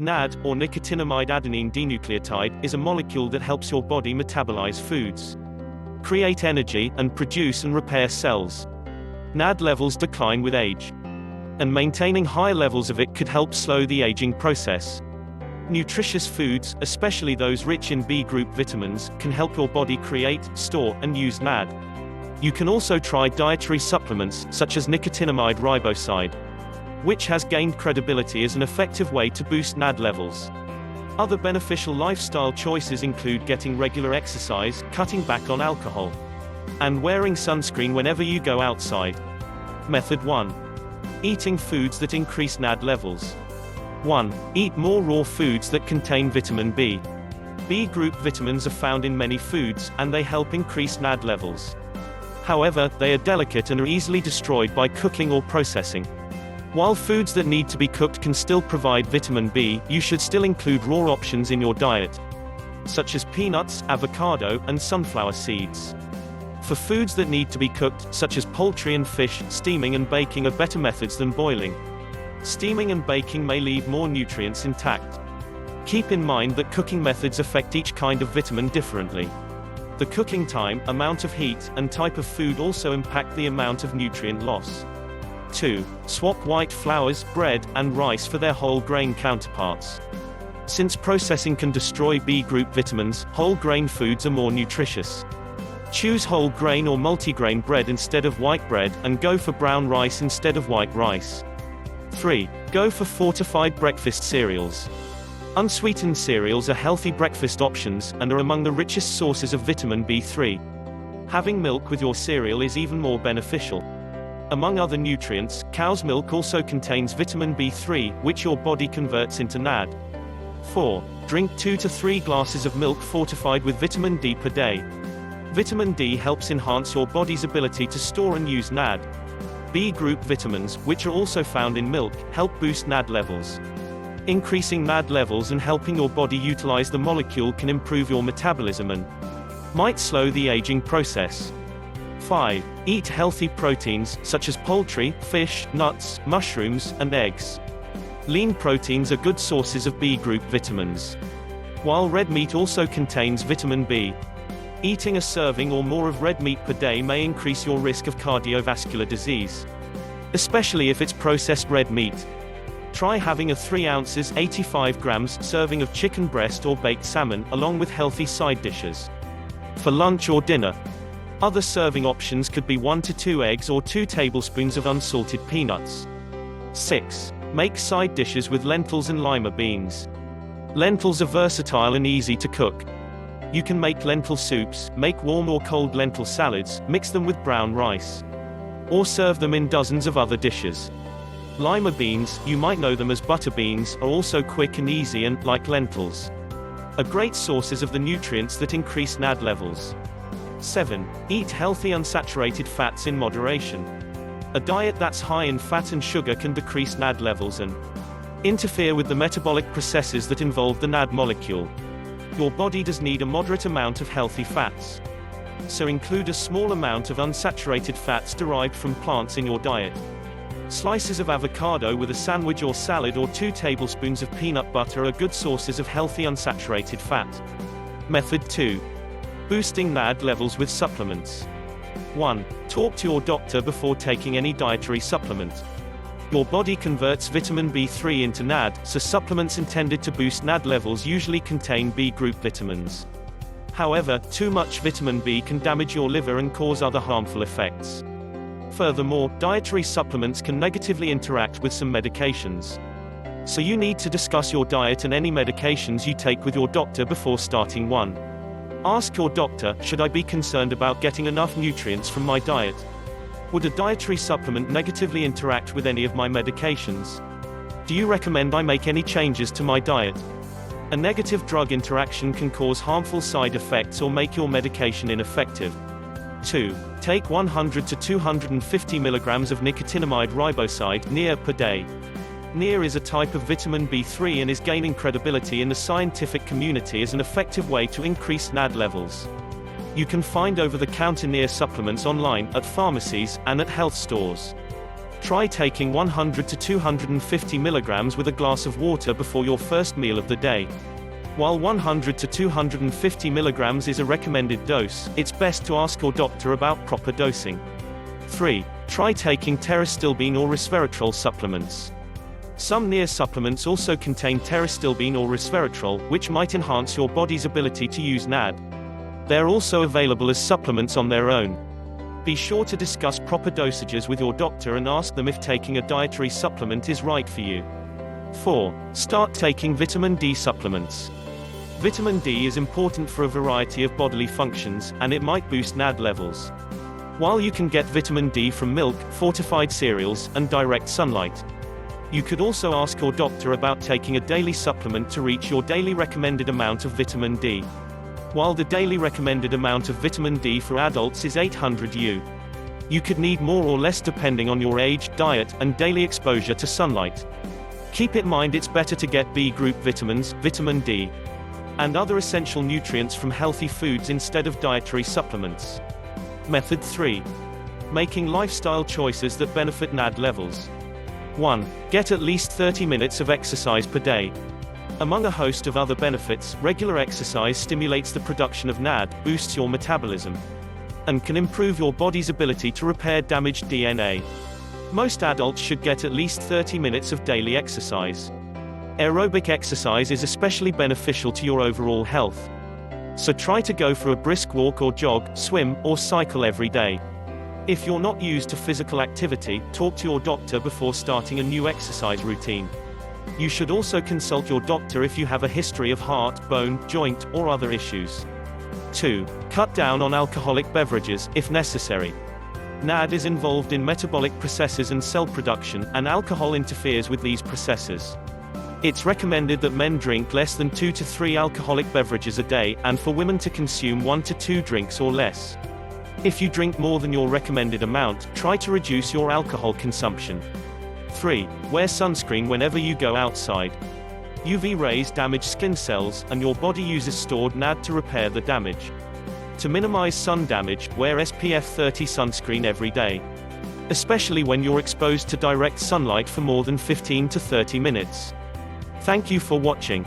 NAD, or nicotinamide adenine dinucleotide, is a molecule that helps your body metabolize foods, create energy, and produce and repair cells. NAD levels decline with age, and maintaining high levels of it could help slow the aging process. Nutritious foods, especially those rich in B group vitamins, can help your body create, store, and use NAD. You can also try dietary supplements, such as nicotinamide riboside, which has gained credibility as an effective way to boost NAD levels. Other beneficial lifestyle choices include getting regular exercise, cutting back on alcohol, and wearing sunscreen whenever you go outside. Method 1. Eating foods that increase NAD levels. 1. Eat more raw foods that contain vitamin B. B group vitamins are found in many foods, and they help increase NAD levels. However, they are delicate and are easily destroyed by cooking or processing. While foods that need to be cooked can still provide vitamin B, you should still include raw options in your diet, such as peanuts, avocado, and sunflower seeds. For foods that need to be cooked, such as poultry and fish, steaming and baking are better methods than boiling. Steaming and baking may leave more nutrients intact. Keep in mind that cooking methods affect each kind of vitamin differently. The cooking time, amount of heat, and type of food also impact the amount of nutrient loss. 2. Swap white flours, bread, and rice for their whole grain counterparts. Since processing can destroy B group vitamins, whole grain foods are more nutritious. Choose whole grain or multigrain bread instead of white bread, and go for brown rice instead of white rice. 3. Go for fortified breakfast cereals. Unsweetened cereals are healthy breakfast options, and are among the richest sources of vitamin B3. Having milk with your cereal is even more beneficial. Among other nutrients, cow's milk also contains vitamin B3, which your body converts into NAD. 4. Drink 2 to 3 glasses of milk fortified with vitamin D per day. Vitamin D helps enhance your body's ability to store and use NAD. B group vitamins, which are also found in milk, help boost NAD levels. Increasing NAD levels and helping your body utilize the molecule can improve your metabolism and might slow the aging process. 5. Eat healthy proteins, such as poultry, fish, nuts, mushrooms, and eggs. Lean proteins are good sources of B group vitamins, while red meat also contains vitamin B. Eating a serving or more of red meat per day may increase your risk of cardiovascular disease, especially if it's processed red meat. Try having a 3 ounces 85 grams serving of chicken breast or baked salmon, along with healthy side dishes, for lunch or dinner. Other serving options could be 1 to 2 eggs or 2 tablespoons of unsalted peanuts. 6. Make side dishes with lentils and lima beans. Lentils are versatile and easy to cook. You can make lentil soups, make warm or cold lentil salads, mix them with brown rice, or serve them in dozens of other dishes. Lima beans, you might know them as butter beans, are also quick and easy and, like lentils, are great sources of the nutrients that increase NAD levels. 7. Eat healthy unsaturated fats in moderation. A diet that's high in fat and sugar can decrease NAD levels and interfere with the metabolic processes that involve the NAD molecule. Your body does need a moderate amount of healthy fats, so include a small amount of unsaturated fats derived from plants in your diet. Slices of avocado with a sandwich or salad, or 2 tablespoons of peanut butter are good sources of healthy unsaturated fat. Method 2. Boosting NAD levels with supplements. 1. Talk to your doctor before taking any dietary supplement. Your body converts vitamin B3 into NAD, so supplements intended to boost NAD levels usually contain B group vitamins. However, too much vitamin B can damage your liver and cause other harmful effects. Furthermore, dietary supplements can negatively interact with some medications, so you need to discuss your diet and any medications you take with your doctor before starting one. Ask your doctor, should I be concerned about getting enough nutrients from my diet? Would a dietary supplement negatively interact with any of my medications? Do you recommend I make any changes to my diet? A negative drug interaction can cause harmful side effects or make your medication ineffective. 2. Take 100 to 250 milligrams of nicotinamide riboside (NER) per day. NER is a type of vitamin B3 and is gaining credibility in the scientific community as an effective way to increase NAD levels. You can find over-the-counter NER supplements online, at pharmacies, and at health stores. Try taking 100 to 250 milligrams with a glass of water before your first meal of the day. While 100 to 250 milligrams is a recommended dose, it's best to ask your doctor about proper dosing. 3. Try taking pterostilbene or resveratrol supplements. Some NAD supplements also contain pterostilbene or resveratrol, which might enhance your body's ability to use NAD. They're also available as supplements on their own. Be sure to discuss proper dosages with your doctor and ask them if taking a dietary supplement is right for you. 4. Start taking vitamin D supplements. Vitamin D is important for a variety of bodily functions, and it might boost NAD levels. While you can get vitamin D from milk, fortified cereals, and direct sunlight, you could also ask your doctor about taking a daily supplement to reach your daily recommended amount of vitamin D. While the daily recommended amount of vitamin D for adults is 800 U. You could need more or less depending on your age, diet, and daily exposure to sunlight. Keep in mind it's better to get B group vitamins, vitamin D, and other essential nutrients from healthy foods instead of dietary supplements. Method 3. Making lifestyle choices that benefit NAD levels. 1. Get at least 30 minutes of exercise per day. Among a host of other benefits, regular exercise stimulates the production of NAD, boosts your metabolism, and can improve your body's ability to repair damaged DNA. Most adults should get at least 30 minutes of daily exercise. Aerobic exercise is especially beneficial to your overall health. So try to go for a brisk walk or jog, swim, or cycle every day. If you're not used to physical activity, talk to your doctor before starting a new exercise routine. You should also consult your doctor if you have a history of heart, bone, joint, or other issues. 2. Cut down on alcoholic beverages, if necessary. NAD is involved in metabolic processes and cell production, and alcohol interferes with these processes. It's recommended that men drink less than 2 to 3 alcoholic beverages a day, and for women to consume 1 to 2 drinks or less. If you drink more than your recommended amount, try to reduce your alcohol consumption. 3. Wear sunscreen whenever you go outside. UV rays damage skin cells, and your body uses stored NAD to repair the damage. To minimize sun damage, wear SPF 30 sunscreen every day, especially when you're exposed to direct sunlight for more than 15 to 30 minutes. Thank you for watching.